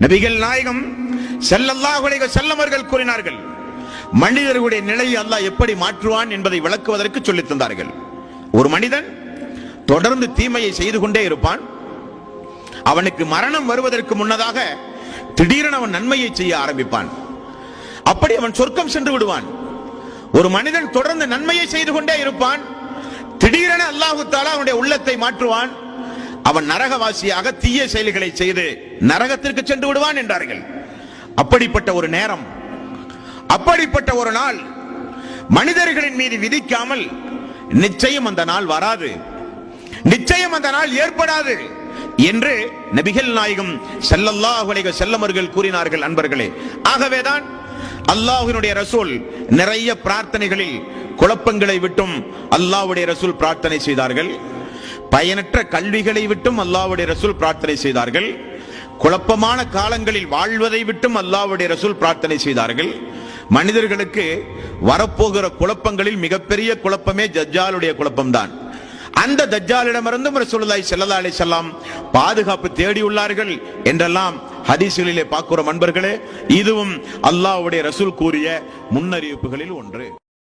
நபிகள் நாயகம் ஸல்லல்லாஹு அலைஹி வஸல்லம் அவர்கள் கூறினார்கள், மனிதர்களுடைய நிலையை அல்லாஹ் எப்படி மாற்றுவான் என்பதை விளக்குவதற்கு சொல்லித் தந்தார்கள். ஒரு மனிதன் தொடர்ந்து தீமையை செய்து கொண்டே இருப்பான். அவனுக்கு மரணம் வருவதற்கு முன்னதாக திடீரென அவன் நன்மையை செய்ய ஆரம்பிப்பான். அப்படி அவன் சொர்க்கம் சென்று விடுவான். ஒரு மனிதன் தொடர்ந்து நன்மையை செய்து கொண்டே இருப்பான். திடீரென அல்லாஹு தஆலா அவனுடைய உள்ளத்தை மாற்றுவான். அவன் நரகவாசியாக தீய செயல்களை செய்து நரகத்திற்கு சென்று விடுவான் என்றார்கள். அப்படிப்பட்ட ஒரு நேரம், அப்படிப்பட்ட ஒரு நாள் மனிதர்களின் மீது விதிக்காமல் நிச்சயம் அந்த நாள் வராது, நிச்சயம் அந்த நாள் ஏற்படாது என்று நபிகள் நாயகம் ஸல்லல்லாஹு அலைஹி வஸல்லம் அவர்கள் கூறினார்கள். அன்பர்களே, ஆகவேதான் அல்லாஹ்வினுடைய ரசூல் நிறைய பிரார்த்தனைகளில் குழப்பங்களை விட்டும் அல்லாஹ்வுடைய ரசூல் பிரார்த்தனை செய்தார்கள். பயனற்ற கல்விகளை விட்டும் அல்லாஹ்வுடைய ரசூல் பிரார்த்தனை செய்தார்கள். குழப்பமான காலங்களில் வாழ்வதை விட்டும் அல்லாஹ்வுடைய ரசூல் பிரார்த்தனை செய்தார்கள். மனிதர்களுக்கு வரப்போகிற குழப்பங்களில் மிகப்பெரிய குழப்பமே தஜ்ஜாலுடைய குழப்பம்தான். அந்த தஜ்ஜாலிடமிருந்தும் ரசூலுல்லாஹி ஸல்லல்லாஹு அலைஹி வஸல்லம் பாதுகாப்பு தேடியுள்ளார்கள் என்றெல்லாம் ஹதீஸ்களிலே பார்க்கிறோம். அன்பர்களே, இதுவும் அல்லாஹ்வுடைய ரசூல் கூறிய முன்னறிவிப்புகளில் ஒன்று.